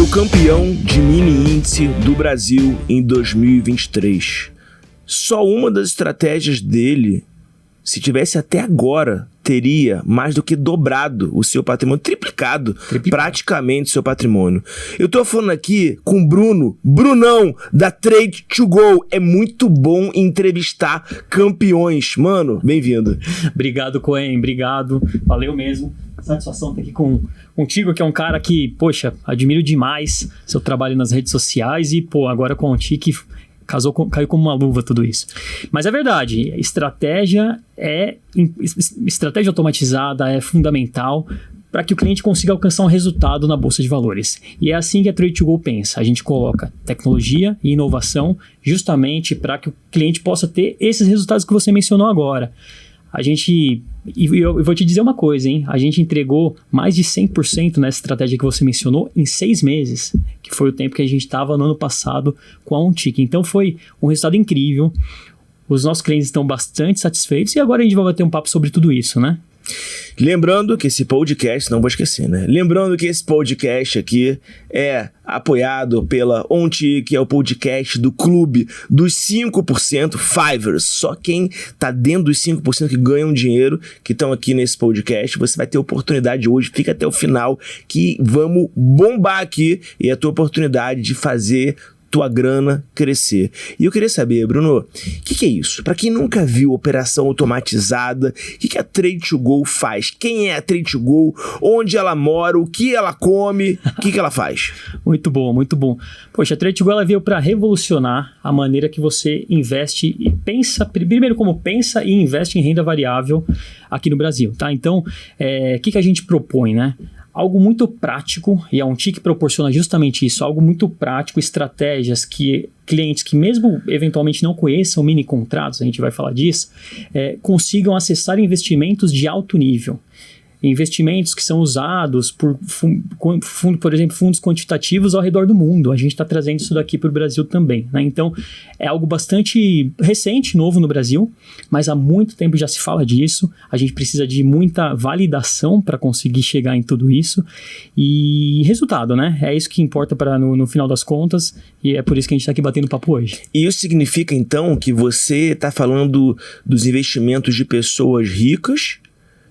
o campeão de mini índice do Brasil em 2023. Só uma das estratégias dele, se tivesse até agora, teria mais do que dobrado o seu patrimônio, triplicado praticamente o seu patrimônio. Eu tô falando aqui com o Brunão, da Trade2Go. É muito bom entrevistar campeões. Mano, bem-vindo. Obrigado, Cohen, obrigado. Valeu mesmo. Satisfação estar aqui contigo, que é um cara que, poxa, admiro demais seu trabalho nas redes sociais e, agora com o Tique caiu como uma luva tudo isso. Mas é verdade, estratégia automatizada é fundamental para que o cliente consiga alcançar um resultado na bolsa de valores. E é assim que a Trade2Go pensa. A gente coloca tecnologia e inovação justamente para que o cliente possa ter esses resultados que você mencionou agora. Eu vou te dizer uma coisa, hein? A gente entregou mais de 100% nessa estratégia que você mencionou em 6 meses, que foi o tempo que a gente estava no ano passado com a OnTick. Então foi um resultado incrível, os nossos clientes estão bastante satisfeitos e agora a gente vai bater um papo sobre tudo isso, né? Lembrando que esse podcast, não vou esquecer, né? Lembrando que esse podcast aqui é apoiado pela OnTick, é o podcast do clube dos 5%, Fivers. Só quem tá dentro dos 5% que ganham dinheiro, que estão aqui nesse podcast, você vai ter oportunidade hoje, fica até o final, que vamos bombar aqui, e é a tua oportunidade de fazer tua grana crescer. E eu queria saber, Bruno, o que é isso? Para quem nunca viu operação automatizada, o que a Trade2Go faz? Quem é a Trade2Go? Onde ela mora? O que ela come? O que ela faz? Muito bom, muito bom. Poxa, a Trade2Go ela veio para revolucionar a maneira que você investe e pensa, primeiro como pensa e investe em renda variável aqui no Brasil, tá? Então, o que a gente propõe, né? Algo muito prático, e a OnTick proporciona justamente isso, algo muito prático, estratégias que clientes que mesmo eventualmente não conheçam mini contratos, a gente vai falar disso, consigam acessar investimentos de alto nível. Investimentos que são usados por exemplo, fundos quantitativos ao redor do mundo. A gente está trazendo isso daqui para o Brasil também, né? Então, é algo bastante recente, novo no Brasil, mas há muito tempo já se fala disso. A gente precisa de muita validação para conseguir chegar em tudo isso. E resultado, né? É isso que importa no final das contas, e é por isso que a gente está aqui batendo papo hoje. E isso significa, então, que você está falando dos investimentos de pessoas ricas,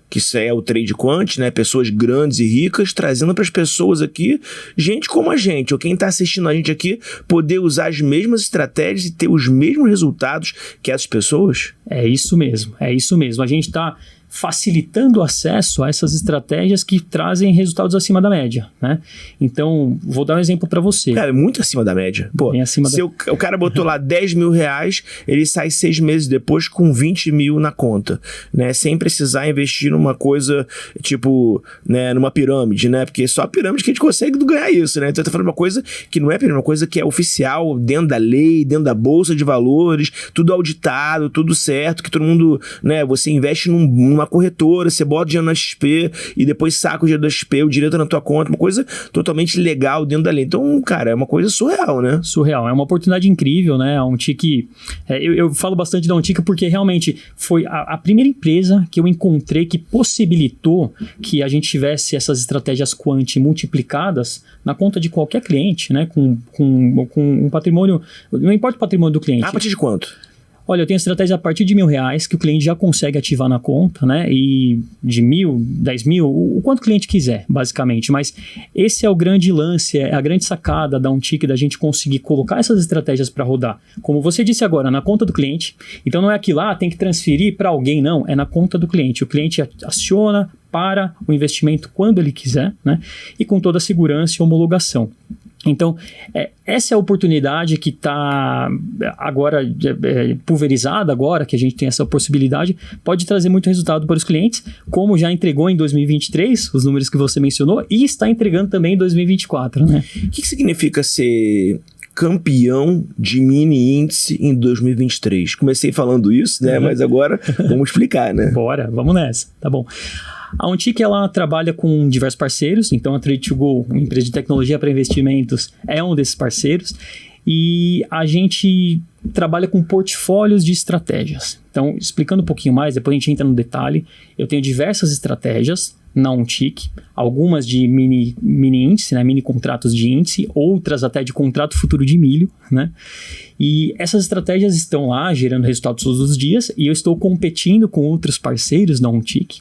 que isso é o trade quant, né? Pessoas grandes e ricas, trazendo para as pessoas aqui, gente como a gente, ou quem está assistindo a gente aqui, poder usar as mesmas estratégias e ter os mesmos resultados que essas pessoas? É isso mesmo. A gente está facilitando o acesso a essas estratégias que trazem resultados acima da média, né? Então, vou dar um exemplo para você. Cara, é muito acima da média. Pô, se o cara botou lá 10 mil reais, ele sai 6 meses depois com 20 mil na conta, né? Sem precisar investir numa coisa, tipo, né, numa pirâmide, né? Porque só a pirâmide que a gente consegue ganhar isso, né? Então, tá falando uma coisa que não é pirâmide, uma coisa que é oficial, dentro da lei, dentro da bolsa de valores, tudo auditado, tudo certo, que todo mundo, né? Você investe numa corretora, você bota dinheiro na XP e depois saca o dinheiro da XP, o direito na tua conta, uma coisa totalmente legal dentro da lei. Então, cara, é uma coisa surreal, né? Surreal, é uma oportunidade incrível, né? A OnTick, eu falo bastante da OnTick porque realmente foi a primeira empresa que eu encontrei que possibilitou que a gente tivesse essas estratégias quant multiplicadas na conta de qualquer cliente, né? Com um patrimônio, não importa o patrimônio do cliente. A partir de quanto? Olha, eu tenho estratégia a partir de R$1.000 que o cliente já consegue ativar na conta, né? E de 1.000, 10.000, o quanto o cliente quiser, basicamente. Mas esse é o grande lance, é a grande sacada da OnTick, da gente conseguir colocar essas estratégias para rodar. Como você disse agora, na conta do cliente. Então não é aquilo lá, tem que transferir para alguém, não. É na conta do cliente. O cliente aciona para o investimento quando ele quiser, né? E com toda a segurança e homologação. Então, essa é a oportunidade que está agora pulverizada, agora que a gente tem essa possibilidade, pode trazer muito resultado para os clientes, como já entregou em 2023, os números que você mencionou, e está entregando também em 2024, né? O que significa ser campeão de mini índice em 2023? Comecei falando isso, né? Mas agora vamos explicar, né? Bora, vamos nessa, tá bom. A OnTick, ela trabalha com diversos parceiros, então a Trade2Go, uma empresa de tecnologia para investimentos, é um desses parceiros, e a gente trabalha com portfólios de estratégias. Então, explicando um pouquinho mais, depois a gente entra no detalhe, eu tenho diversas estratégias, na OnTick, algumas de mini índice, né, mini contratos de índice, outras até de contrato futuro de milho, né? E essas estratégias estão lá gerando resultados todos os dias e eu estou competindo com outros parceiros na OnTick.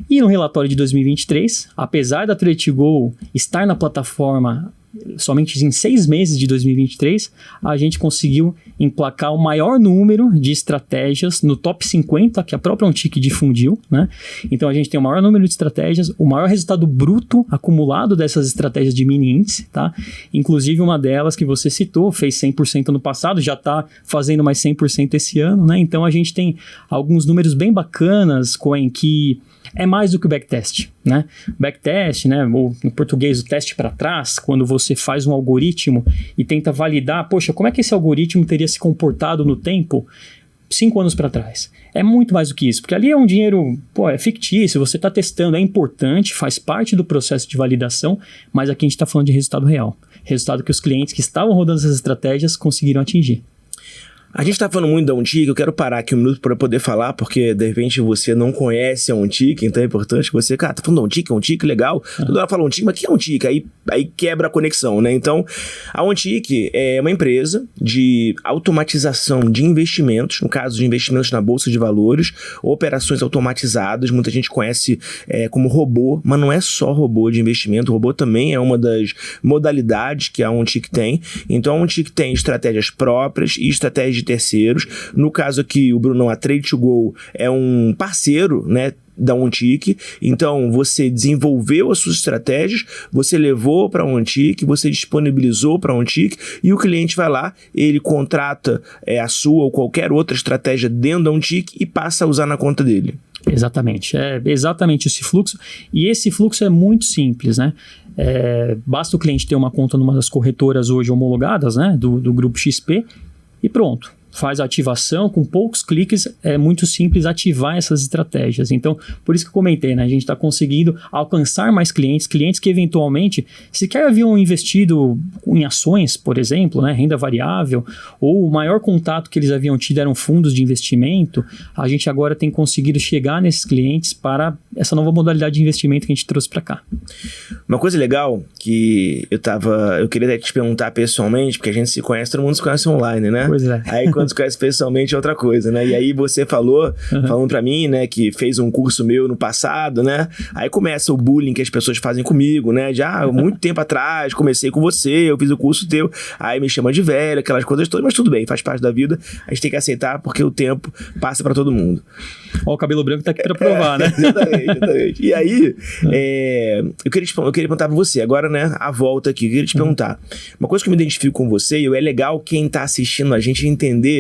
E no relatório de 2023, apesar da Trade2Go estar na plataforma somente em 6 meses de 2023, a gente conseguiu emplacar o maior número de estratégias no top 50 que a própria OnTick difundiu, né? Então a gente tem o maior número de estratégias, o maior resultado bruto acumulado dessas estratégias de mini índice, tá? Inclusive uma delas que você citou, fez 100% no passado, já está fazendo mais 100% esse ano, né? Então a gente tem alguns números bem bacanas, Coen, que é mais do que o backtest, né? Backtest, né? Ou em português, o teste para trás, quando você faz um algoritmo e tenta validar, poxa, como é que esse algoritmo teria se comportado no tempo 5 anos para trás? É muito mais do que isso, porque ali é um dinheiro, é fictício, você está testando, é importante, faz parte do processo de validação, mas aqui a gente está falando de resultado real. Resultado que os clientes que estavam rodando essas estratégias conseguiram atingir. A gente tá falando muito da OnTick, eu quero parar aqui um minuto para poder falar, porque de repente você não conhece a OnTick, então é importante que você, cara, tá falando da OnTick, legal. Toda hora fala OnTick, mas o que é OnTick? Aí quebra a conexão, né? Então, a OnTick é uma empresa de automatização de investimentos, no caso de investimentos na Bolsa de Valores, operações automatizadas, muita gente conhece como robô, mas não é só robô de investimento, o robô também é uma das modalidades que a OnTick tem. Então, a OnTick tem estratégias próprias e estratégias de terceiros. No caso aqui, o Brunão, a Trade2Go é um parceiro, né, da OnTick. Então, você desenvolveu as suas estratégias, você levou para a OnTick, você disponibilizou para a OnTick e o cliente vai lá, ele contrata a sua ou qualquer outra estratégia dentro da OnTick e passa a usar na conta dele. Exatamente, é exatamente esse fluxo. E esse fluxo é muito simples, né? Basta o cliente ter uma conta numa das corretoras hoje homologadas, né, do grupo XP, e pronto, faz a ativação, com poucos cliques, é muito simples ativar essas estratégias. Então, por isso que eu comentei, né? A gente está conseguindo alcançar mais clientes que eventualmente sequer haviam investido em ações, por exemplo, né? Renda variável, ou o maior contato que eles haviam tido eram fundos de investimento. A gente agora tem conseguido chegar nesses clientes para essa nova modalidade de investimento que a gente trouxe para cá. Uma coisa legal que eu queria até te perguntar pessoalmente, porque a gente se conhece, todo mundo se conhece online, né? Pois é. Aí quando se conhece pessoalmente é outra coisa, né? E aí você falando pra mim, né, que fez um curso meu no passado, né? Aí começa o bullying que as pessoas fazem comigo, né? Já há muito tempo atrás, comecei com você, eu fiz o curso teu, aí me chama de velho, aquelas coisas todas, mas tudo bem, faz parte da vida, a gente tem que aceitar porque o tempo passa pra todo mundo. Ó, o cabelo branco tá aqui pra provar, né? Exatamente. E aí, eu queria perguntar pra você, agora, né, a volta aqui, eu queria te perguntar, uma coisa que eu me identifico com você, e é legal quem tá assistindo a gente entender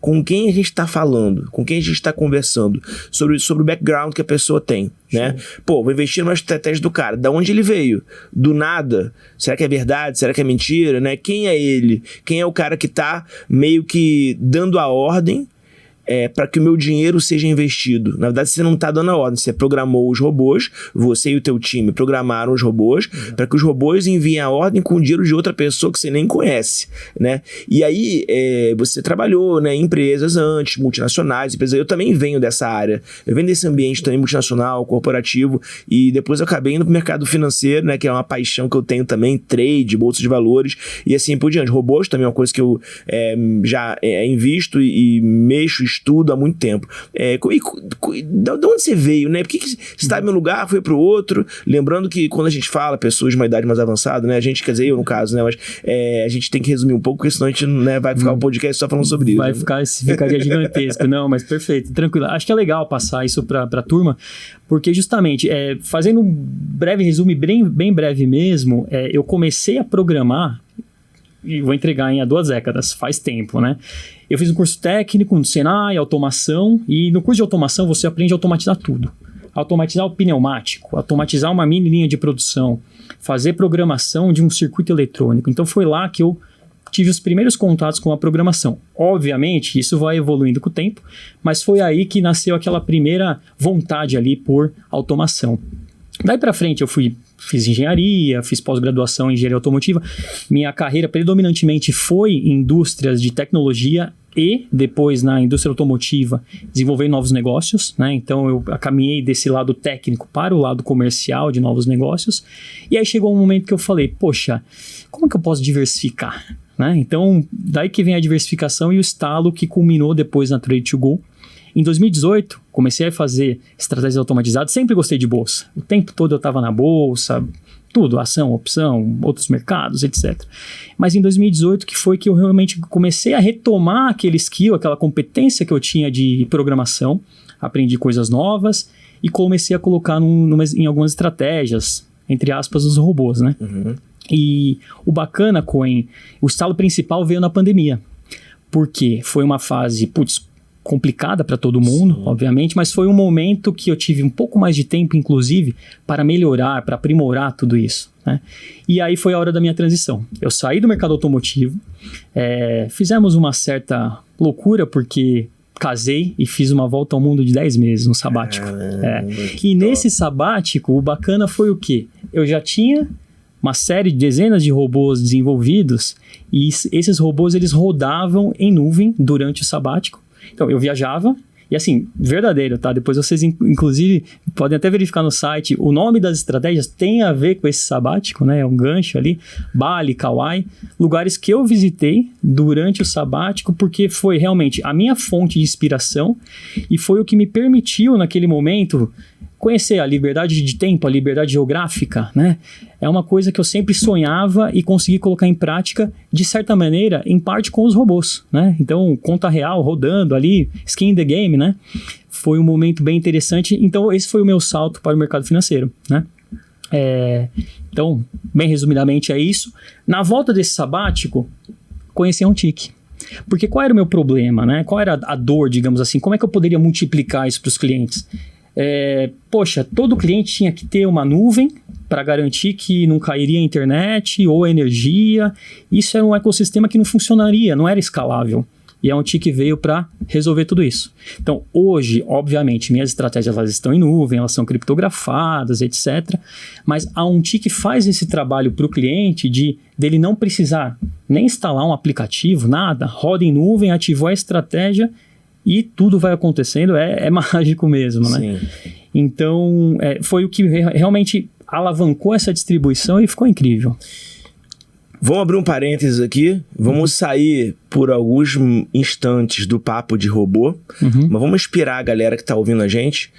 com quem a gente está falando, com quem a gente está conversando, sobre o background que a pessoa tem, né? Pô, vou investir numa estratégia do cara, da onde ele veio? Do nada? Será que é verdade? Será que é mentira? Né? Quem é ele? Quem é o cara que tá meio que dando a ordem para que o meu dinheiro seja investido? Na verdade, você não está dando a ordem, você programou os robôs, você e o teu time programaram os robôs para que os robôs enviem a ordem com o dinheiro de outra pessoa que você nem conhece, né? E aí, você trabalhou, né, em empresas antes, multinacionais, eu também venho dessa área, eu venho desse ambiente também multinacional, corporativo, e depois eu acabei indo pro mercado financeiro, né, que é uma paixão que eu tenho também, trade, bolsa de valores, e assim por diante. Robôs também é uma coisa que eu já invisto e mexo, estudo há muito tempo. De onde você veio, né? Por que você estava em um lugar, foi pro outro? Lembrando que quando a gente fala, pessoas de uma idade mais avançada, né? A gente, quer dizer, eu no caso, né? Mas a gente tem que resumir um pouco, porque senão a gente, né, vai ficar um podcast só falando sobre isso. Ficaria gigantesco. Não, mas perfeito, tranquilo. Acho que é legal passar isso pra turma, porque justamente, fazendo um breve resumo, bem breve mesmo, eu comecei a programar, e vou entregar em 2 décadas, faz tempo, né? Eu fiz um curso técnico no Senai, automação, e no curso de automação você aprende a automatizar tudo. Automatizar o pneumático, automatizar uma mini linha de produção, fazer programação de um circuito eletrônico. Então foi lá que eu tive os primeiros contatos com a programação. Obviamente, isso vai evoluindo com o tempo, mas foi aí que nasceu aquela primeira vontade ali por automação. Daí para frente eu fiz engenharia, fiz pós-graduação em engenharia automotiva. Minha carreira predominantemente foi em indústrias de tecnologia, e depois na indústria automotiva desenvolver novos negócios, né? Então eu caminhei desse lado técnico para o lado comercial de novos negócios, e aí chegou um momento que eu falei, poxa, como que eu posso diversificar? Né? Então daí que vem a diversificação e o estalo que culminou depois na Trade2Go. Em 2018, comecei a fazer estratégias automatizadas, sempre gostei de bolsa, o tempo todo eu estava na bolsa, tudo, ação, opção, outros mercados, etc. Mas em 2018 que foi que eu realmente comecei a retomar aquele skill, aquela competência que eu tinha de programação, aprendi coisas novas e comecei a colocar em algumas estratégias, entre aspas, os robôs, né? Uhum. E o bacana, Cohen, o estalo principal veio na pandemia, porque foi uma fase, complicada para todo mundo, obviamente, mas foi um momento que eu tive um pouco mais de tempo, inclusive, para melhorar, para aprimorar tudo isso, né? E aí foi a hora da minha transição. Eu saí do mercado automotivo, fizemos uma certa loucura, porque casei e fiz uma volta ao mundo de 10 meses, um sabático. E nesse sabático, o bacana foi o quê? Eu já tinha uma série de dezenas de robôs desenvolvidos e esses robôs eles rodavam em nuvem durante o sabático. Então, eu viajava, e assim, verdadeiro, tá? Depois vocês, inclusive, podem até verificar no site, o nome das estratégias tem a ver com esse sabático, né? É um gancho ali, Bali, Kauai, lugares que eu visitei durante o sabático, porque foi realmente a minha fonte de inspiração e foi o que me permitiu, naquele momento, conhecer a liberdade de tempo, a liberdade geográfica, né? É uma coisa que eu sempre sonhava e consegui colocar em prática, de certa maneira, em parte com os robôs, né? Então, conta real, rodando ali, skin in the game, né? Foi um momento bem interessante. Então, esse foi o meu salto para o mercado financeiro, né? Então, bem resumidamente é isso. Na volta desse sabático, conheci a OnTick. Porque qual era o meu problema, né? Qual era a dor, digamos assim? Como é que eu poderia multiplicar isso para os clientes? Todo cliente tinha que ter uma nuvem para garantir que não cairia a internet ou a energia. Isso era um ecossistema que não funcionaria, não era escalável. E a OnTick veio para resolver tudo isso. Então, hoje, obviamente, minhas estratégias elas estão em nuvem, elas são criptografadas, etc. Mas a OnTick faz esse trabalho para o cliente dele não precisar nem instalar um aplicativo, nada. Roda em nuvem, ativou a estratégia e tudo vai acontecendo, é mágico mesmo, né? Sim. Então, foi o que realmente alavancou essa distribuição e ficou incrível. Vamos abrir um parênteses aqui, vamos sair por alguns instantes do papo de robô, mas vamos inspirar a galera que está ouvindo a gente.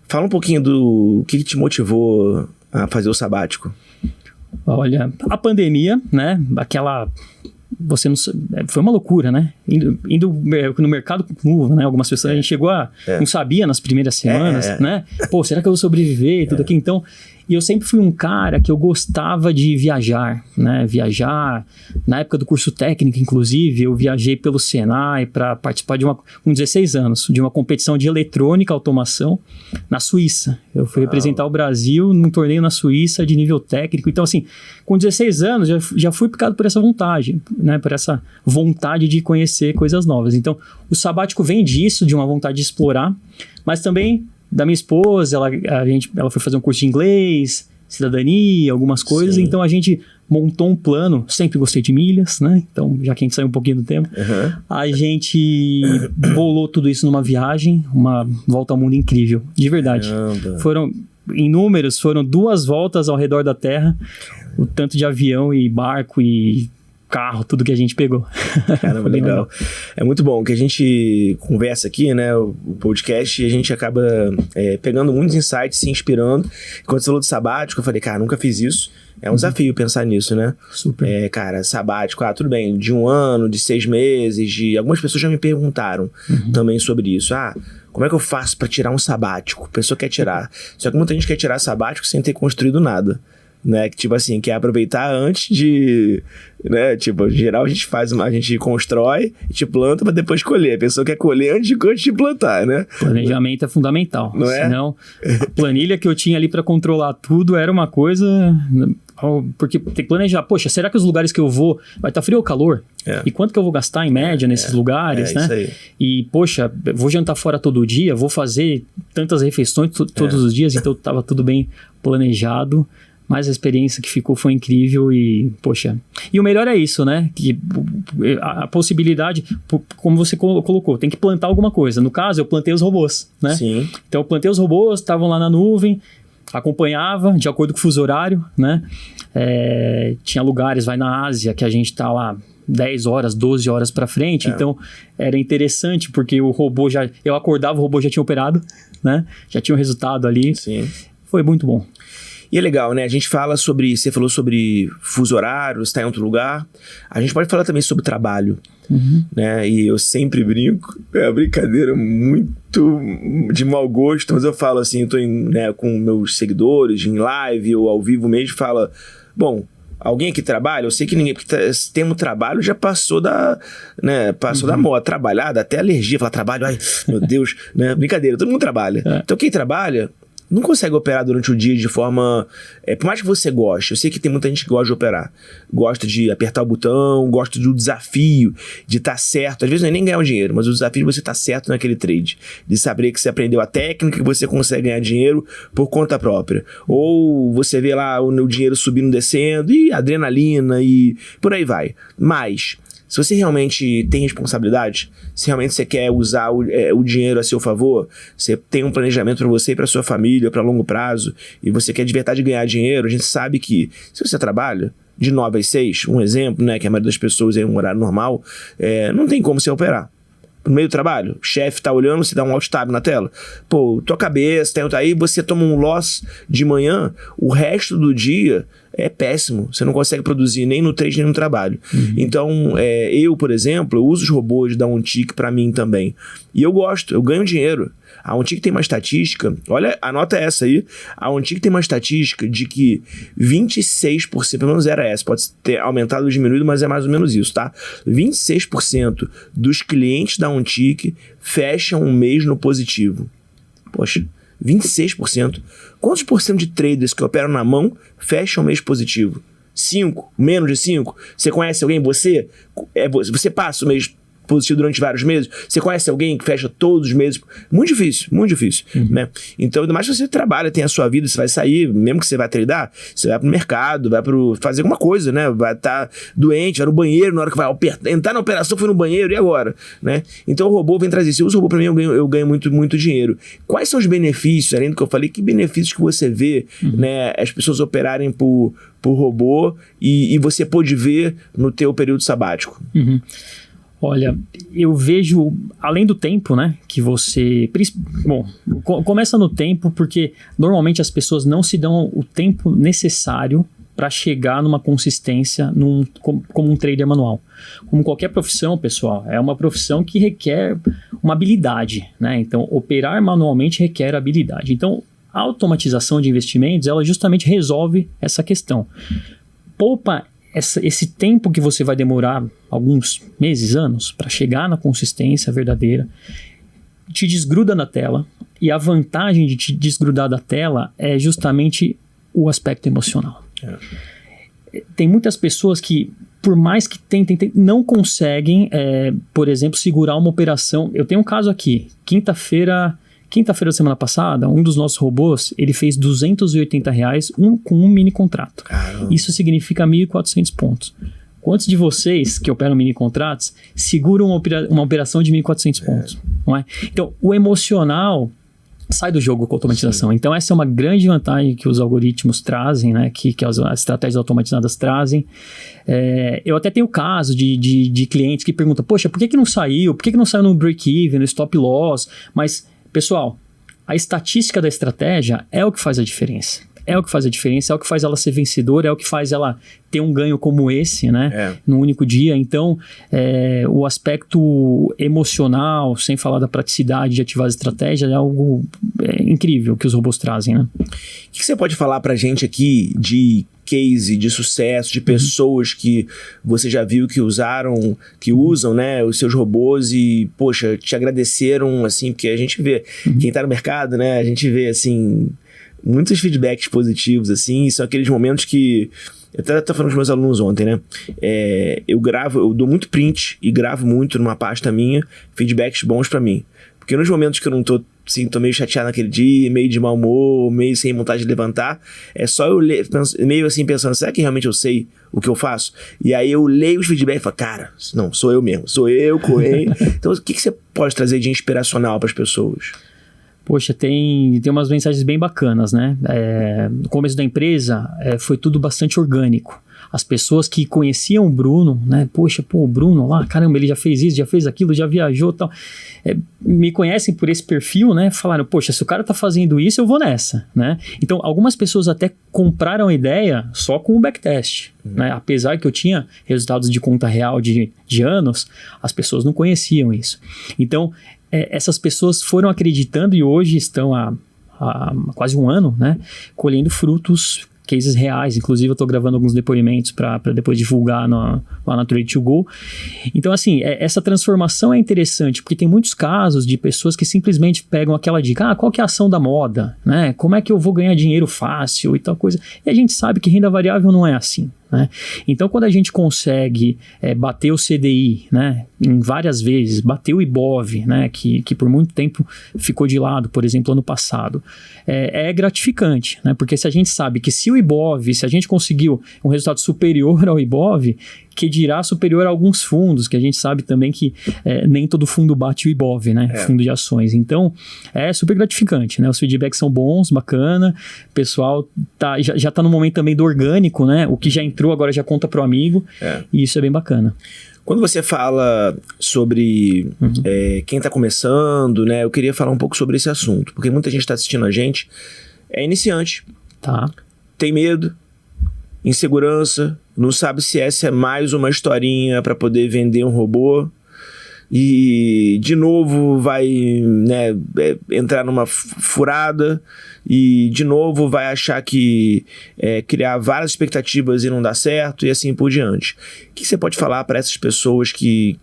Fala um pouquinho do que te motivou a fazer o sabático. Olha, a pandemia, né, foi uma loucura, né? Indo no mercado com luva, né? Algumas pessoas, a gente chegou não sabia nas primeiras semanas, né? Pô, será que eu vou sobreviver e tudo aqui? Então, e eu sempre fui um cara que eu gostava de viajar, né? Viajar, na época do curso técnico, inclusive, eu viajei pelo Senai para participar com 16 anos, de uma competição de eletrônica, automação, na Suíça. Eu fui representar o Brasil num torneio na Suíça de nível técnico. Então, assim, com 16 anos, já fui picado por essa vontade, né? Por essa vontade de conhecer coisas novas. Então, o sabático vem disso, de uma vontade de explorar, mas também da minha esposa, ela foi fazer um curso de inglês, cidadania, algumas coisas. Sim. Então a gente montou um plano, sempre gostei de milhas, né? Então, já que a gente saiu um pouquinho do tema, a gente bolou tudo isso numa viagem, uma volta ao mundo incrível, de verdade. Caramba. Em números, foram 2 voltas ao redor da Terra, o tanto de avião e barco e carro, tudo que a gente pegou. Caramba, legal. É muito bom que a gente conversa aqui, né, o podcast, e a gente acaba pegando muitos insights, se inspirando. Quando você falou de sabático, eu falei, cara, nunca fiz isso. É um desafio pensar nisso, né? Super. Cara, sabático, tudo bem, de 1 ano, de 6 meses, algumas pessoas já me perguntaram também sobre isso. Como é que eu faço pra tirar um sabático? A pessoa quer tirar. Só que muita gente quer tirar sabático sem ter construído nada. Né, que tipo assim, quer aproveitar antes de, né, tipo, em geral a gente constrói, a gente planta pra depois colher. A pessoa quer colher antes de plantar, né? Planejamento é fundamental. Não é? Senão, a planilha que eu tinha ali pra controlar tudo era uma coisa... Porque tem que planejar, poxa, será que os lugares que eu vou vai estar frio ou calor? E quanto que eu vou gastar em média nesses lugares, né? Isso aí. E, poxa, vou jantar fora todo dia, vou fazer tantas refeições todos os dias, então estava tudo bem planejado. mas a experiência que ficou foi incrível e, poxa... E o melhor é isso, né? Que a possibilidade, como você colocou, tem que plantar alguma coisa. No caso, eu plantei os robôs, né? Sim. Então, eu plantei os robôs, estavam lá na nuvem, acompanhava de acordo com o fuso horário, né? Tinha lugares, vai na Ásia, que a gente tá lá 10 horas, 12 horas para frente, então era interessante porque o robô eu acordava, o robô já tinha operado, né? Já tinha o resultado ali. Sim. Foi muito bom. E é legal, né? A gente fala sobre... Você falou sobre fuso horário, estar em outro lugar. A gente pode falar também sobre trabalho, né? E eu sempre brinco, é uma brincadeira muito de mau gosto, mas eu falo assim, eu tô com meus seguidores, em live ou ao vivo mesmo, fala, bom, alguém aqui trabalha? Eu sei que ninguém, porque esse termo trabalho já passou da moda, trabalhar, até alergia, falar trabalho, ai, meu Deus, né? Brincadeira, todo mundo trabalha. Então quem trabalha não consegue operar durante o dia de forma... por mais que você goste, eu sei que tem muita gente que gosta de operar. Gosta de apertar o botão, gosta do desafio, de estar certo. Às vezes não é nem ganhar o dinheiro, mas o desafio de você estar certo naquele trade. De saber que você aprendeu a técnica, que você consegue ganhar dinheiro por conta própria. Ou você vê lá o dinheiro subindo, descendo, e adrenalina, e por aí vai. Mas... se você realmente tem responsabilidade, se realmente você quer usar o dinheiro a seu favor, você tem um planejamento para você e para sua família, para longo prazo, e você quer de verdade ganhar dinheiro, a gente sabe que se você trabalha de 9 às 6, um exemplo, né, que a maioria das pessoas é um horário normal, não tem como você operar. No meio do trabalho, o chefe tá olhando, você dá um alt tab na tela. Pô, tua cabeça, aí você toma um loss de manhã, o resto do dia é péssimo. Você não consegue produzir nem no trade, nem no trabalho. Então, eu, por exemplo, eu uso os robôs da OnTick pra mim também. E eu gosto, eu ganho dinheiro. A OnTick tem uma estatística, olha, anota essa aí, a OnTick tem uma estatística de que 26%, pelo menos era essa, pode ter aumentado ou diminuído, mas é mais ou menos isso, tá? 26% dos clientes da OnTick fecham um mês no positivo. Poxa, 26%. Quantos por cento de traders que operam na mão fecham um mês positivo? 5? Menos de 5? Você conhece alguém? Você passa o mês positivo durante vários meses? Você conhece alguém que fecha todos os meses? Muito difícil, né? Então, ainda mais se você trabalha, tem a sua vida, você vai sair, mesmo que você vai tradar, você vai pro mercado, vai fazer alguma coisa, né? Vai estar doente, vai no banheiro, na hora que vai entrar na operação, foi no banheiro, e agora? Né? Então, o robô vem trazer isso. Se eu uso o robô pra mim, eu ganho muito, muito dinheiro. Quais são os benefícios, além do que eu falei, que benefícios que você vê, né? As pessoas operarem por robô e você pôde ver no teu período sabático? Olha, eu vejo, além do tempo, né, que você... Bom, começa no tempo, porque normalmente as pessoas não se dão o tempo necessário para chegar numa consistência como um trader manual. Como qualquer profissão, pessoal, é uma profissão que requer uma habilidade, né? Então, operar manualmente requer habilidade. Então, a automatização de investimentos, ela justamente resolve essa questão. Poupa esse tempo que você vai demorar, alguns meses, anos, para chegar na consistência verdadeira, te desgruda da tela, e a vantagem de te desgrudar da tela é justamente o aspecto emocional. Tem muitas pessoas que, por mais que tentem, não conseguem, por exemplo, segurar uma operação. Eu tenho um caso aqui, quinta-feira da semana passada, um dos nossos robôs, ele fez R$280 com um mini contrato. Caramba. Isso significa 1.400 pontos. Quantos de vocês que operam mini contratos seguram uma operação de 1.400 pontos? Não é? Então, o emocional sai do jogo com a automatização. Sim. Então, essa é uma grande vantagem que os algoritmos trazem, né? Que as estratégias automatizadas trazem. Eu até tenho caso de clientes que perguntam, poxa, por que não saiu? Por que não saiu no break-even, no stop loss? Mas, pessoal, a estatística da estratégia é o que faz a diferença. É o que faz a diferença, é o que faz ela ser vencedora, é o que faz ela ter um ganho como esse, né? No único dia. Então, o aspecto emocional, sem falar da praticidade de ativar as estratégias, é algo incrível que os robôs trazem, né? O que você pode falar pra gente aqui de case, de sucesso, de pessoas que você já viu que usam, né, os seus robôs e, poxa, te agradeceram, assim, porque a gente vê, quem tá no mercado, né, a gente vê, assim, muitos feedbacks positivos, assim, e são aqueles momentos que... Eu até estava falando com os meus alunos ontem, né? Eu dou muito print e gravo muito numa pasta minha, feedbacks bons pra mim. Porque nos momentos que eu não tô assim, tô meio chateado naquele dia, meio de mau humor, meio sem vontade de levantar, é só eu ler, meio assim pensando, será que realmente eu sei o que eu faço? E aí eu leio os feedbacks e falo, cara, não, sou eu mesmo, sou eu, Coen. Então o que você pode trazer de inspiracional para as pessoas? Poxa, tem umas mensagens bem bacanas, né? No começo da empresa, foi tudo bastante orgânico. As pessoas que conheciam o Bruno, né? Poxa, o Bruno lá, caramba, ele já fez isso, já fez aquilo, já viajou e tal. Me conhecem por esse perfil, né? Falaram, poxa, se o cara tá fazendo isso, eu vou nessa, né? Então, algumas pessoas até compraram a ideia só com o backtest, né? Apesar que eu tinha resultados de conta real de anos, as pessoas não conheciam isso. Então, essas pessoas foram acreditando e hoje estão há quase um ano, né? Colhendo frutos, cases reais. Inclusive, eu estou gravando alguns depoimentos para depois divulgar lá na Trade2Go. Então, assim, essa transformação é interessante, porque tem muitos casos de pessoas que simplesmente pegam aquela dica, qual que é a ação da moda, né? Como é que eu vou ganhar dinheiro fácil e tal coisa. E a gente sabe que renda variável não é assim, né? Então, quando a gente consegue bater o CDI, né, em várias vezes, bater o IBOV, né, que por muito tempo ficou de lado, por exemplo, ano passado, é gratificante, né? Porque se a gente sabe que se a gente conseguiu um resultado superior ao IBOV, que dirá superior a alguns fundos, que a gente sabe também que nem todo fundo bate o IBOV, né? Fundo de ações. Então, é super gratificante, né? Os feedbacks são bons, bacana, o pessoal já tá no momento também do orgânico, né? O que já entrou agora já conta pro amigo, e isso é bem bacana. Quando você fala sobre quem está começando, né? Eu queria falar um pouco sobre esse assunto, porque muita gente está assistindo a gente, é iniciante, tem medo, insegurança, não sabe se essa é mais uma historinha para poder vender um robô e de novo vai, né, entrar numa furada e de novo vai achar que criar várias expectativas e não dar certo e assim por diante. O que você pode falar para essas pessoas que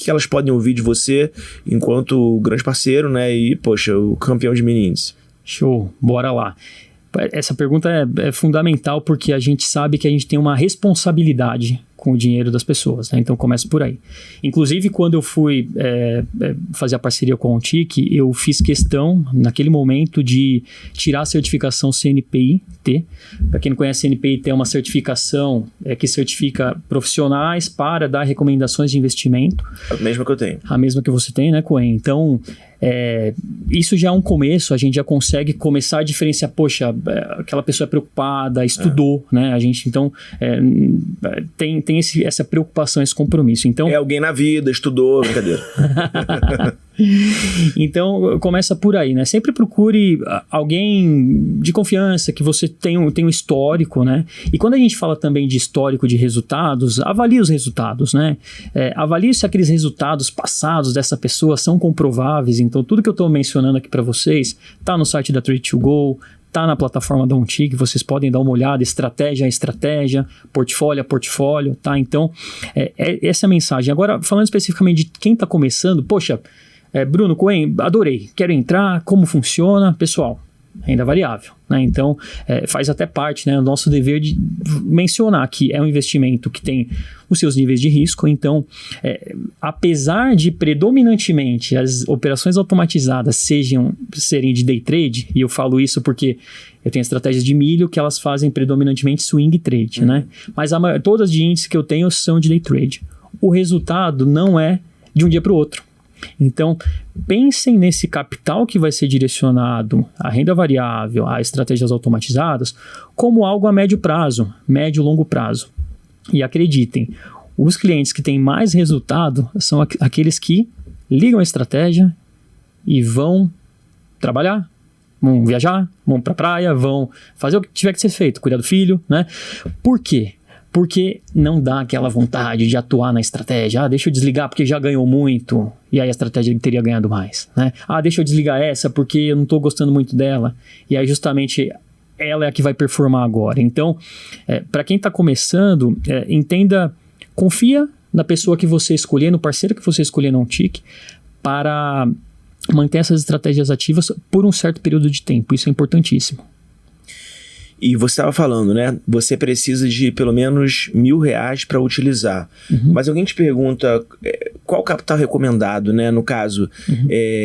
elas podem ouvir de você enquanto grande parceiro, né, e poxa, o campeão de mini-índice? Show, bora lá. Essa pergunta é fundamental porque a gente sabe que a gente tem uma responsabilidade com o dinheiro das pessoas, né? Então começa por aí. Inclusive, quando eu fui fazer a parceria com a OnTick, eu fiz questão, naquele momento, de tirar a certificação CNPI-T. Para quem não conhece, CNPI-T é uma certificação que certifica profissionais para dar recomendações de investimento. A mesma que eu tenho. A mesma que você tem, né, Coen? Então, isso já é um começo, a gente já consegue começar a diferenciar, poxa, aquela pessoa é preocupada, estudou, né? A gente, então, tem essa preocupação, esse compromisso. Então, é alguém na vida, estudou, brincadeira. Então, começa por aí, né? Sempre procure alguém de confiança, que você tem um histórico, né? E quando a gente fala também de histórico de resultados, avalie os resultados, né? Avalie se aqueles resultados passados dessa pessoa são comprováveis. Então, tudo que eu estou mencionando aqui para vocês tá no site da Trade2Go, tá na plataforma da OnTick, vocês podem dar uma olhada, estratégia a estratégia, portfólio a portfólio, tá? Então, essa é a mensagem. Agora, falando especificamente de quem está começando, poxa, Bruno, Coen, adorei, quero entrar, como funciona? Pessoal, renda variável, né? Então, faz até parte, né, do nosso dever de mencionar que é um investimento que tem os seus níveis de risco. Então, apesar de predominantemente as operações automatizadas serem de day trade, e eu falo isso porque eu tenho estratégias de milho que elas fazem predominantemente swing trade, né? Mas todas de índice que eu tenho são de day trade. O resultado não é de um dia para o outro. Então, pensem nesse capital que vai ser direcionado à renda variável, a estratégias automatizadas, como algo a médio prazo, médio e longo prazo. E acreditem, os clientes que têm mais resultado são aqueles que ligam a estratégia e vão trabalhar, vão viajar, vão para a praia, vão fazer o que tiver que ser feito, cuidar do filho, né? Por quê? Porque não dá aquela vontade de atuar na estratégia. Deixa eu desligar porque já ganhou muito e aí a estratégia teria ganhado mais, né? Deixa eu desligar essa porque eu não estou gostando muito dela e aí justamente ela é a que vai performar agora. Então, para quem está começando, entenda, confia na pessoa que você escolher, no parceiro que você escolher na OnTick, para manter essas estratégias ativas por um certo período de tempo. Isso é importantíssimo. E você estava falando, né? Você precisa de pelo menos R$1.000 para utilizar. Mas alguém te pergunta qual o capital recomendado, né? No caso,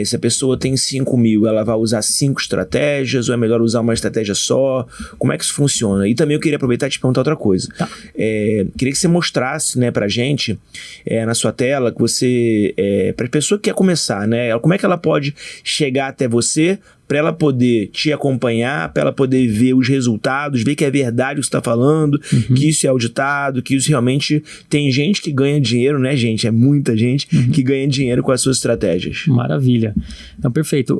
se a pessoa tem 5.000, ela vai usar 5 estratégias ou é melhor usar uma estratégia só? Como é que isso funciona? E também eu queria aproveitar e te perguntar outra coisa. Tá. Queria que você mostrasse, né, pra gente, na sua tela, que você, para a pessoa que quer começar, né? Como é que ela pode chegar até você para ela poder te acompanhar, para ela poder ver os resultados, ver que é verdade o que você está falando, que isso é auditado, que isso realmente tem gente que ganha dinheiro, né, gente? É muita gente que ganha dinheiro com as suas estratégias. Maravilha. Então, perfeito.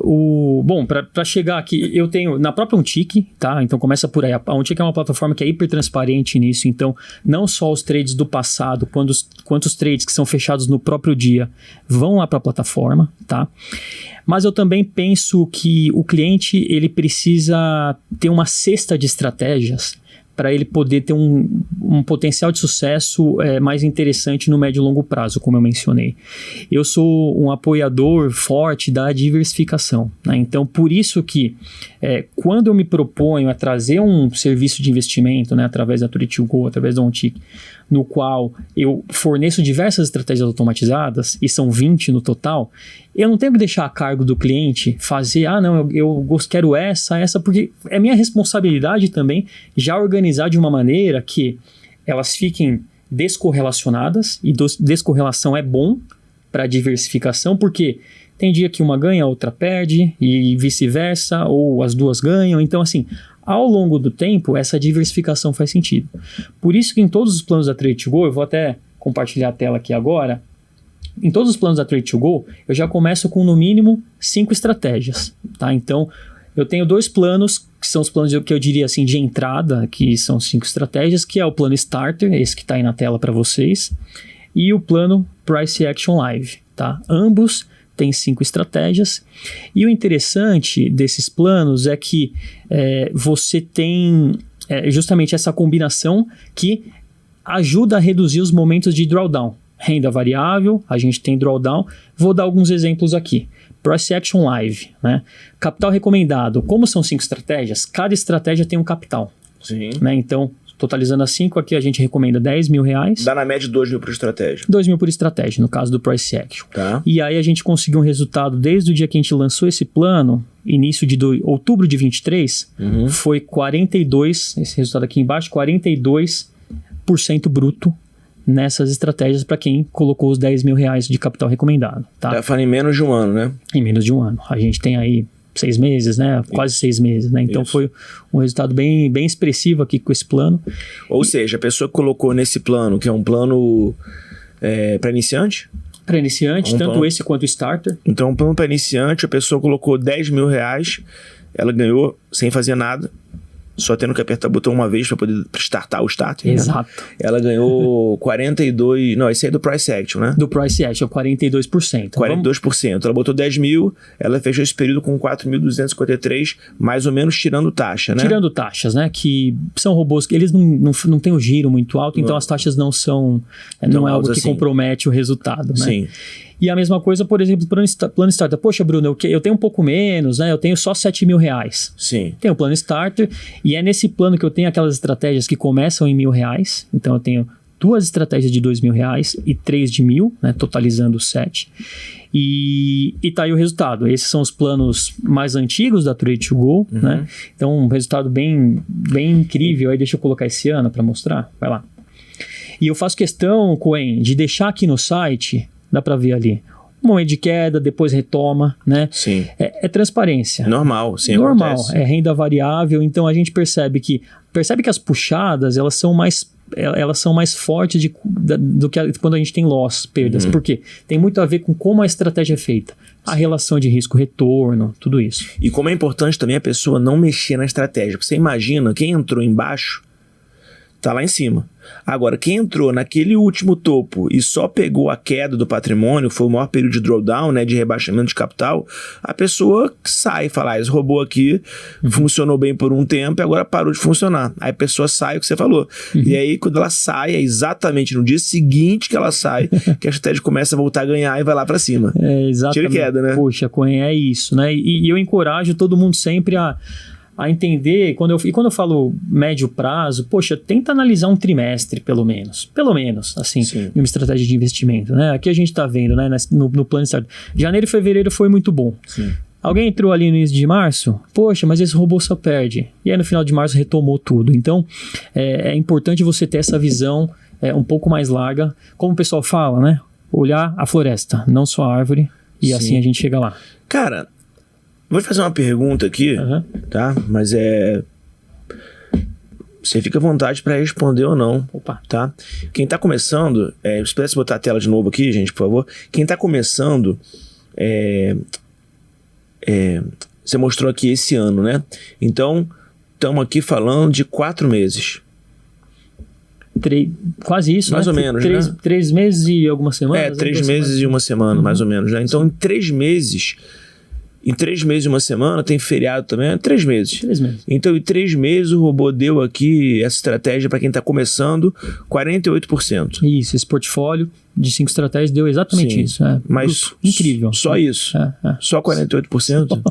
Bom, para chegar aqui, eu tenho na própria Ontic, tá? Então começa por aí. A Ontic é uma plataforma que é hiper transparente nisso, então não só os trades do passado, quantos trades que são fechados no próprio dia vão lá para a plataforma, tá? Mas eu também penso que o cliente ele precisa ter uma cesta de estratégias para ele poder ter um potencial de sucesso mais interessante no médio e longo prazo, como eu mencionei. Eu sou um apoiador forte da diversificação, né? Então, por isso que quando eu me proponho a trazer um serviço de investimento, né, através da Trade2Go, através da Ontic, no qual eu forneço diversas estratégias automatizadas, e são 20 no total, eu não tenho que deixar a cargo do cliente fazer, não, eu quero essa, porque é minha responsabilidade também já organizar de uma maneira que elas fiquem descorrelacionadas, e descorrelação é bom para diversificação, porque tem dia que uma ganha, a outra perde, e vice-versa, ou as duas ganham, então assim, ao longo do tempo, essa diversificação faz sentido. Por isso que em todos os planos da Trade2Go, eu vou até compartilhar a tela aqui agora, em todos os planos da Trade2Go, eu já começo com no mínimo 5 estratégias, tá? Então, eu tenho 2 planos, que são os planos que eu diria assim de entrada, que são 5 estratégias, que é o plano Starter, esse que está aí na tela para vocês, e o plano Price Action Live, tá? Ambos tem 5 estratégias, e o interessante desses planos é que você tem justamente essa combinação que ajuda a reduzir os momentos de drawdown. Renda variável, a gente tem drawdown, vou dar alguns exemplos aqui. Price Action Live, né? Capital recomendado, como são 5 estratégias, cada estratégia tem um capital. Sim. Né? Então, totalizando as 5 aqui, a gente recomenda R$10.000. Dá na média 2.000 por estratégia. 2.000 por estratégia, no caso do Price Action. Tá. E aí a gente conseguiu um resultado desde o dia que a gente lançou esse plano, início de outubro de 23, foi 42, esse resultado aqui embaixo, 42% bruto nessas estratégias para quem colocou os R$10.000 de capital recomendado. Tá? Falando em menos de um ano, né? Em menos de um ano. A gente tem aí 6 meses, né? Quase 6 meses, né? Então foi um resultado bem, bem expressivo aqui com esse plano. Ou seja, a pessoa que colocou nesse plano, que é um plano para iniciante? Para iniciante, tanto esse quanto o Starter. Então, um plano para iniciante, a pessoa colocou R$10.000, ela ganhou sem fazer nada, só tendo que apertar o botão uma vez para poder startar o starter. Exato. Né? Ela ganhou 42... Não, esse aí é do Price Action, né? Do Price Action, 42%. 42%. Ela botou 10.000, ela fechou esse período com 4.253, mais ou menos tirando taxa, né? Tirando taxas, né? Que são robôs que eles não têm o giro muito alto, então as taxas não são... Não é algo que compromete o resultado, né? Sim. E a mesma coisa, por exemplo, plano Starter. Poxa, Bruno, eu tenho um pouco menos, né? Eu tenho só R$7.000. Sim. Tem o plano Starter, e é nesse plano que eu tenho aquelas estratégias que começam em R$1.000. Então, eu tenho 2 estratégias de R$2.000 e 3 de 1.000, né? Totalizando 7. E tá aí o resultado. Esses são os planos mais antigos da Trade2Go, né? Então, um resultado bem, bem incrível. Aí, deixa eu colocar esse ano para mostrar. Vai lá. E eu faço questão, Coen, de deixar aqui no site... Dá para ver ali. Um momento de queda, depois retoma, né? Sim. É transparência. Normal, sim. Normal. Acontece. É renda variável. Então a gente percebe que as puxadas elas são mais fortes do que quando a gente tem loss, perdas. Por quê? Tem muito a ver com como a estratégia é feita. A relação de risco-retorno, tudo isso. E como é importante também a pessoa não mexer na estratégia. Porque você imagina, quem entrou embaixo tá lá em cima. Agora, quem entrou naquele último topo e só pegou a queda do patrimônio, foi o maior período de drawdown, né, de rebaixamento de capital, a pessoa sai e fala, esse robô aqui funcionou bem por um tempo e agora parou de funcionar. Aí a pessoa sai, o que você falou. E aí, quando ela sai, é exatamente no dia seguinte que ela sai, que a estratégia começa a voltar a ganhar e vai lá para cima. Exatamente. Tira e queda, né? Poxa, é isso, né? E eu encorajo todo mundo sempre a a entender, quando eu falo médio prazo, poxa, tenta analisar um trimestre pelo menos, assim, Sim. em uma estratégia de investimento, né? Aqui a gente está vendo, né, no plano de janeiro e fevereiro foi muito bom. Sim. Alguém entrou ali no início de março, poxa, mas esse robô só perde. E aí no final de março retomou tudo. Então, é importante você ter essa visão um pouco mais larga, como o pessoal fala, né? Olhar a floresta, não só a árvore, e Sim. assim a gente chega lá. Cara, vou te fazer uma pergunta aqui, tá? Mas você fica à vontade para responder ou não. Opa. Tá? Quem tá começando, se pudesse botar a tela de novo aqui, gente, por favor. Quem tá começando, você mostrou aqui esse ano, né? Então, estamos aqui falando de 4 meses. Quase isso, mais né? ou menos, né? 3 meses e algumas semanas. 3 meses e uma semana, mais ou menos, né? Então, em 3 meses e uma semana, tem feriado também, 3 meses. 3 meses. Então, em 3 meses, o robô deu aqui essa estratégia para quem está começando, 48%. Isso, esse portfólio de 5 estratégias deu exatamente isso. Mas incrível. Só isso? Só 48%?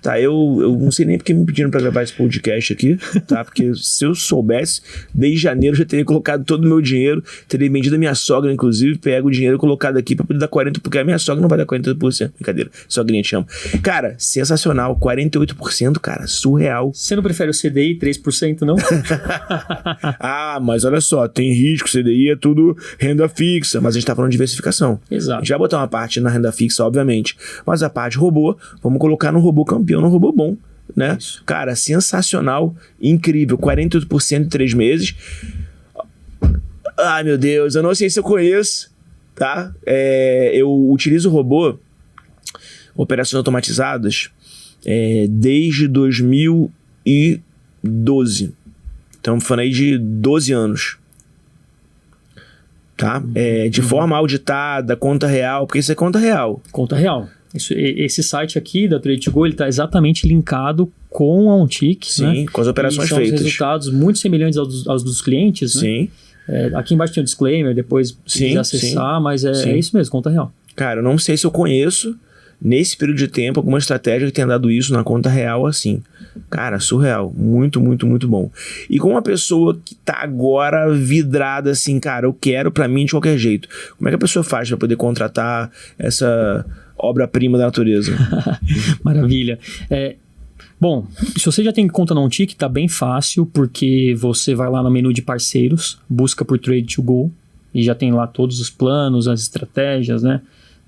Tá, eu não sei nem porque me pediram pra gravar esse podcast aqui, tá? Porque se eu soubesse, desde janeiro eu já teria colocado todo o meu dinheiro, teria vendido a minha sogra, inclusive, pego o dinheiro colocado aqui pra poder dar 40%, porque a minha sogra não vai dar 48%. Brincadeira, sogrinha te amo. Cara, sensacional, 48%, cara, surreal. Você não prefere o CDI 3%, não? Ah, mas olha só, tem risco, CDI é tudo renda fixa, mas a gente tá falando de diversificação. Exato. A gente vai botar uma parte na renda fixa, obviamente, mas a parte robô, vamos colocar no robô campeão, no robô bom, né? Isso. Cara, sensacional, incrível, 48% em 3 meses. Ai, meu Deus, eu não sei se eu conheço, tá? Eu utilizo o robô, operações automatizadas, desde 2012. Estamos falando aí de 12 anos. Tá? De forma auditada, conta real, porque isso é conta real. Conta real. Esse site aqui da Trade2Go, ele está exatamente linkado com a OnTick, sim, né? Com as operações são feitas. São resultados muito semelhantes aos dos clientes, né? Sim. Aqui embaixo tem um disclaimer, depois precisa acessar, mas é isso mesmo, conta real. Cara, eu não sei se eu conheço, nesse período de tempo, alguma estratégia que tenha dado isso na conta real assim. Cara, surreal. Muito, muito, muito bom. E com uma pessoa que tá agora vidrada assim, cara, eu quero pra mim de qualquer jeito. Como é que a pessoa faz pra poder contratar essa obra-prima da natureza? Maravilha. Bom, se você já tem conta na OnTick, tá bem fácil, porque você vai lá no menu de parceiros, busca por Trade2Go, e já tem lá todos os planos, as estratégias, né?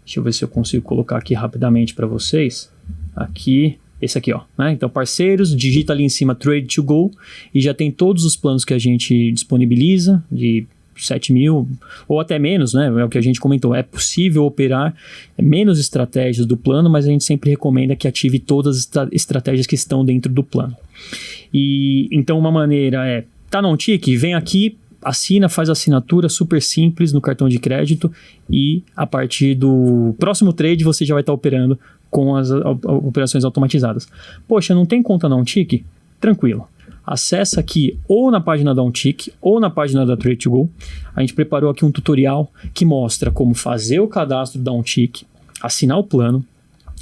Deixa eu ver se eu consigo colocar aqui rapidamente para vocês. Aqui, esse aqui, ó. Né? Então, parceiros, digita ali em cima Trade2Go e já tem todos os planos que a gente disponibiliza, de 7 mil ou até menos, né? É o que a gente comentou. É possível operar menos estratégias do plano, mas a gente sempre recomenda que ative todas as estratégias que estão dentro do plano. E então, uma maneira tá no OnTick? Vem aqui, assina, faz a assinatura super simples no cartão de crédito e a partir do próximo trade você já vai estar operando com as operações automatizadas. Poxa, não tem conta na OnTick? Tranquilo. Acessa aqui ou na página da OnTick ou na página da Trade2Go. A gente preparou aqui um tutorial que mostra como fazer o cadastro da OnTick, assinar o plano.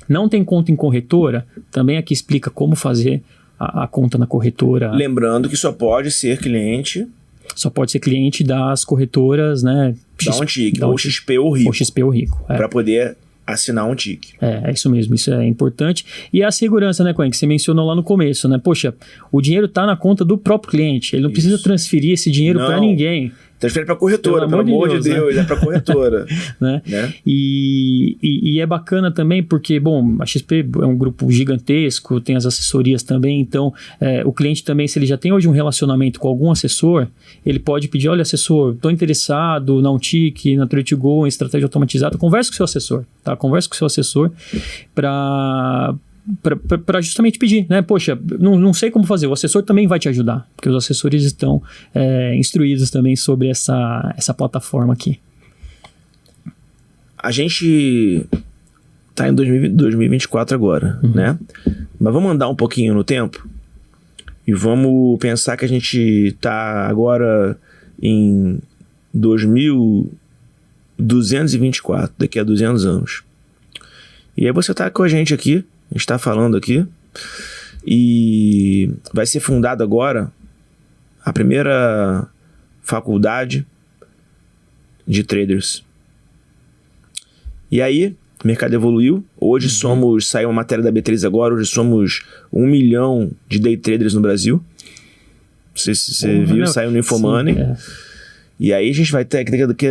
Não tem conta em corretora? Também aqui explica como fazer a conta na corretora. Lembrando que só pode ser cliente... Só pode ser cliente das corretoras, né? Da OnTick, ou XP ou Rico. Ou XP ou Rico. Para poder assinar um TIC. É isso mesmo, isso é importante. E a segurança, né, Coen, que você mencionou lá no começo, né? Poxa, o dinheiro está na conta do próprio cliente, ele não precisa transferir esse dinheiro para ninguém. Transfere para corretora, pelo amor de Deus, né? É para corretora. Né? E é bacana também porque, bom, a XP é um grupo gigantesco, tem as assessorias também, então o cliente também, se ele já tem hoje um relacionamento com algum assessor, ele pode pedir, olha, assessor, estou interessado na OnTick, na Trade2Go, em estratégia automatizada, converse com o seu assessor, tá? Converse com o seu assessor para justamente pedir, né? Poxa, não sei como fazer, o assessor também vai te ajudar, porque os assessores estão instruídos também sobre essa plataforma aqui. A gente tá em 2024 agora, né? Mas vamos andar um pouquinho no tempo e vamos pensar que a gente tá agora em 2224, daqui a 200 anos. E aí você tá com a gente aqui, a gente tá falando aqui, E vai ser fundada agora a primeira faculdade de traders. E aí, o mercado evoluiu. Hoje saiu uma matéria da B3 agora, hoje somos 1 milhão de day traders no Brasil. Não sei se você viu, saiu no Infomoney. E aí a gente vai ter,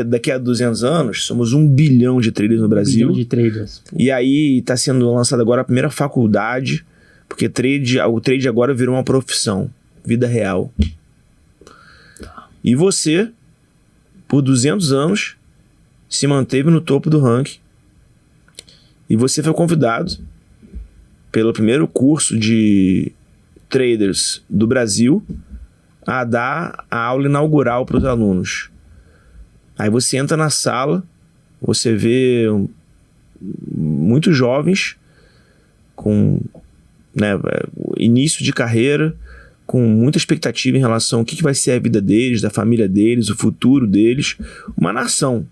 daqui a 200 anos, somos 1 bilhão de traders no Brasil. 1 bilhão de traders. E aí está sendo lançada agora a primeira faculdade, porque o trade agora virou uma profissão, vida real. E você, por 200 anos, se manteve no topo do ranking. E você foi convidado pelo primeiro curso de traders do Brasil a dar a aula inaugural para os alunos. Aí você entra na sala, você vê muitos jovens com início de carreira, com muita expectativa em relação ao que vai ser a vida deles, da família deles, o futuro deles. Uma nação.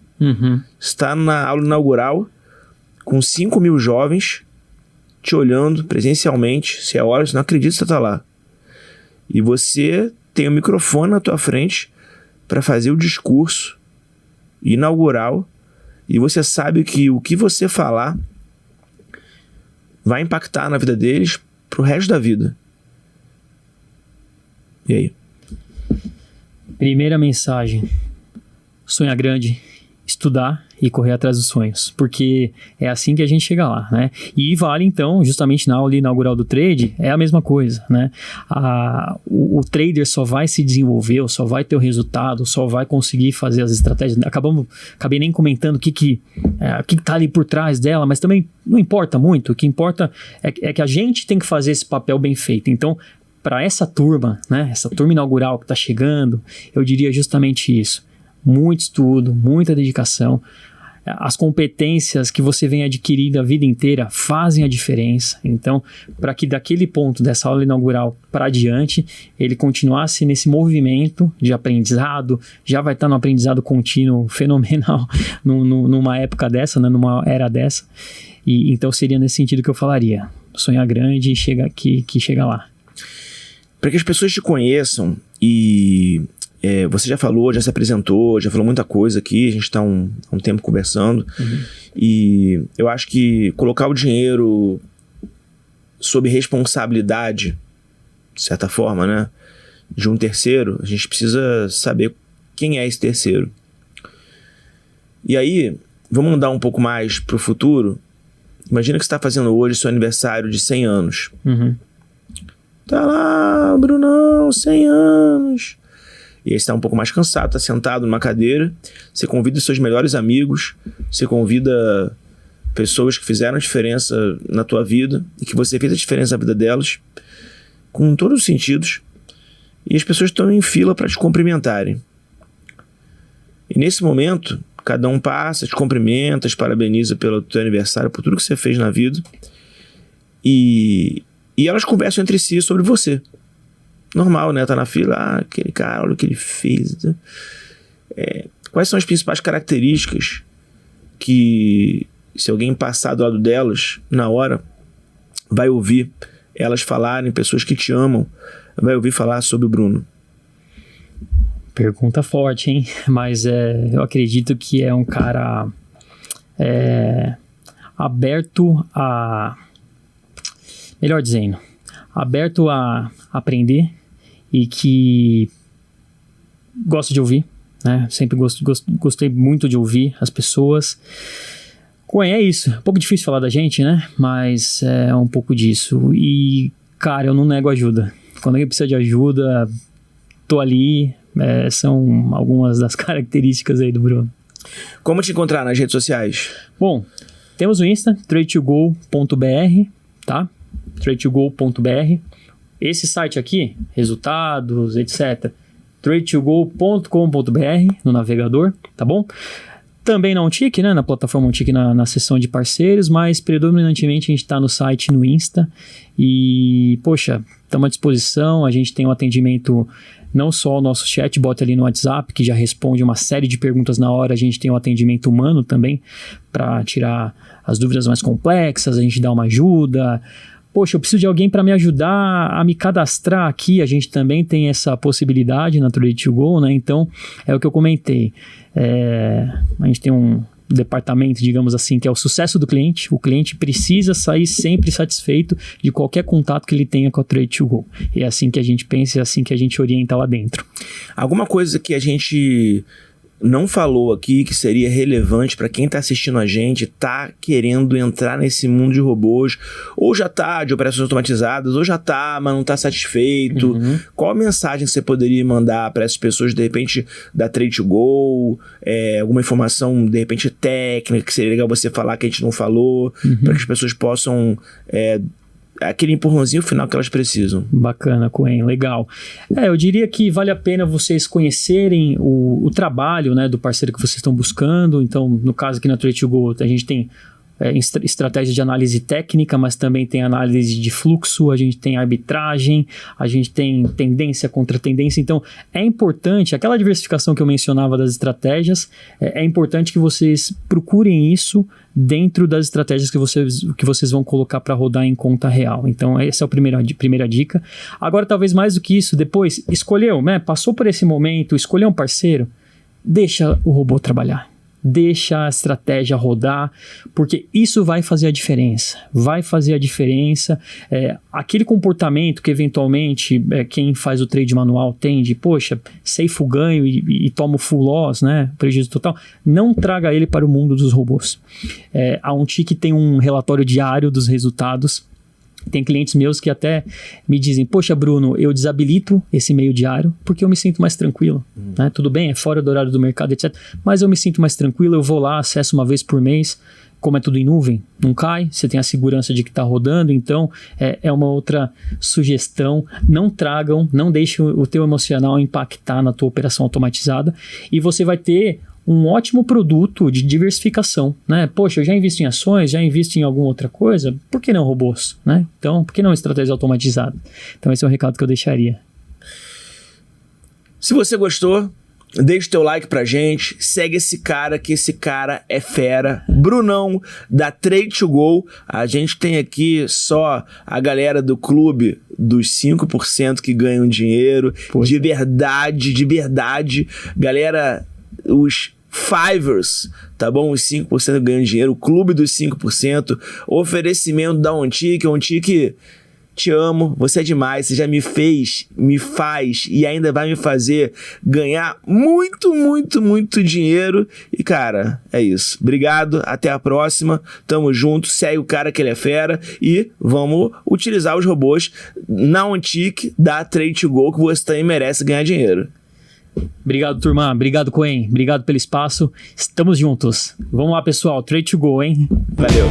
Está na aula inaugural com 5 mil jovens te olhando presencialmente. Você olha, você não acredita que você está lá. E você tem o microfone na tua frente para fazer o discurso inaugural, e você sabe que o que você falar vai impactar na vida deles pro resto da vida. E aí? Primeira mensagem: sonhar grande, estudar e correr atrás dos sonhos, porque é assim que a gente chega lá, né? E vale então, justamente na aula inaugural do trade, é a mesma coisa, né? O trader só vai se desenvolver, só vai ter o resultado, só vai conseguir fazer as estratégias. Acabei nem comentando o que tá ali por trás dela, mas também não importa muito. O que importa é que a gente tem que fazer esse papel bem feito. Então, para essa turma, né? Essa turma inaugural que está chegando, eu diria justamente isso: muito estudo, muita dedicação. As competências que você vem adquirindo a vida inteira fazem a diferença. Então, para que daquele ponto, dessa aula inaugural para adiante, ele continuasse nesse movimento de aprendizado, já vai estar no aprendizado contínuo fenomenal numa época dessa, né, numa era dessa. E então seria nesse sentido que eu falaria: sonhar grande e que chega lá. Para que as pessoas te conheçam e... você já falou, já se apresentou, já falou muita coisa aqui, a gente está há um tempo conversando, e eu acho que colocar o dinheiro sob responsabilidade, de certa forma, né, de um terceiro, a gente precisa saber quem é esse terceiro. E aí, vamos andar um pouco mais para o futuro. Imagina que você está fazendo hoje seu aniversário de 100 anos. Tá lá, Brunão, 100 anos... E aí você está um pouco mais cansado, está sentado numa cadeira, você convida os seus melhores amigos, você convida pessoas que fizeram diferença na tua vida e que você fez a diferença na vida delas, com todos os sentidos, e as pessoas estão em fila para te cumprimentarem. E nesse momento, cada um passa, te cumprimenta, te parabeniza pelo teu aniversário, por tudo que você fez na vida, e elas conversam entre si sobre você. Normal, né? Tá na fila, aquele cara, olha o que ele fez. Quais são as principais características que, se alguém passar do lado delas, na hora, vai ouvir elas falarem, pessoas que te amam, vai ouvir falar sobre o Bruno? Pergunta forte, hein? Mas eu acredito que é um cara aberto a... Melhor dizendo, aberto a aprender e que gosta de ouvir, né? Sempre gostei muito de ouvir as pessoas. É isso, é um pouco difícil falar da gente, né? Mas é um pouco disso. E, cara, eu não nego ajuda. Quando alguém precisa de ajuda, tô ali. São algumas das características aí do Bruno. Como te encontrar nas redes sociais? Bom, temos o Insta, trade2go.br, tá? trade2go.br. Esse site aqui, resultados, etc. trade2go.com.br no navegador, tá bom? Também na OnTick, né? Na plataforma OnTick, na seção de parceiros, mas predominantemente a gente está no site, no Insta. E, poxa, estamos à disposição. A gente tem um atendimento, não só o nosso chatbot ali no WhatsApp, que já responde uma série de perguntas na hora. A gente tem um atendimento humano também, para tirar as dúvidas mais complexas, a gente dá uma ajuda. poxa, eu preciso de alguém para me ajudar a me cadastrar aqui. A gente também tem essa possibilidade na Trade2Go, né? Então, é o que eu comentei. A gente tem um departamento, digamos assim, que é o sucesso do cliente. O cliente precisa sair sempre satisfeito de qualquer contato que ele tenha com a Trade2Go. E é assim que a gente pensa, é assim que a gente orienta lá dentro. Alguma coisa que a gente não falou aqui que seria relevante para quem está assistindo a gente, está querendo entrar nesse mundo de robôs, ou já está de operações automatizadas, ou já está, mas não está satisfeito. Qual a mensagem você poderia mandar para essas pessoas, de repente, da Trade2Go, alguma informação, de repente, técnica, que seria legal você falar que a gente não falou, para que as pessoas possam aquele empurrãozinho final que elas precisam. Bacana, Cohen, legal. Eu diria que vale a pena vocês conhecerem o trabalho, né, do parceiro que vocês estão buscando. Então, no caso aqui na Trade2Go, a gente tem estratégia de análise técnica, mas também tem análise de fluxo, a gente tem arbitragem, a gente tem tendência contra tendência. Então, é importante, aquela diversificação que eu mencionava das estratégias, é importante que vocês procurem isso dentro das estratégias que vocês vão colocar para rodar em conta real. Então, essa é a primeira dica. Agora, talvez mais do que isso, depois, escolheu, né? Passou por esse momento, escolheu um parceiro, deixa o robô trabalhar. Deixa a estratégia rodar, porque isso vai fazer a diferença. Vai fazer a diferença. Aquele comportamento que eventualmente quem faz o trade manual tem de, poxa, ceifo o ganho e tomo full loss, né, prejuízo total, não traga ele para o mundo dos robôs. A OnTick tem um relatório diário dos resultados. Tem clientes meus que até me dizem, poxa, Bruno, eu desabilito esse e-mail diário porque eu me sinto mais tranquilo. Né? Tudo bem, é fora do horário do mercado, etc. Mas eu me sinto mais tranquilo, eu vou lá, acesso uma vez por mês. Como é tudo em nuvem, não cai, você tem a segurança de que está rodando. Então, é uma outra sugestão. Não tragam, não deixem o teu emocional impactar na tua operação automatizada. E você vai ter um ótimo produto de diversificação, né? Poxa, eu já invisto em ações, já invisto em alguma outra coisa, por que não robôs, né? Então, por que não estratégia automatizada? Então, esse é o recado que eu deixaria. Se você gostou, deixa o teu like pra gente, segue esse cara, que esse cara é fera. Brunão, da Trade2Go. A gente tem aqui só a galera do clube dos 5% que ganham dinheiro. Poxa. De verdade. Galera, os Fivers, tá bom? Os 5% ganham dinheiro, o clube dos 5%, oferecimento da OnTick. OnTick, te amo, você é demais, você já me faz e ainda vai me fazer ganhar muito dinheiro. E cara, é isso. Obrigado, até a próxima, tamo junto, segue o cara que ele é fera e vamos utilizar os robôs na OnTick da Trade2Go, que você também merece ganhar dinheiro. Obrigado, turma. Obrigado, Cohen. Obrigado pelo espaço. Estamos juntos. Vamos lá, pessoal. Trade2Go, hein? Valeu.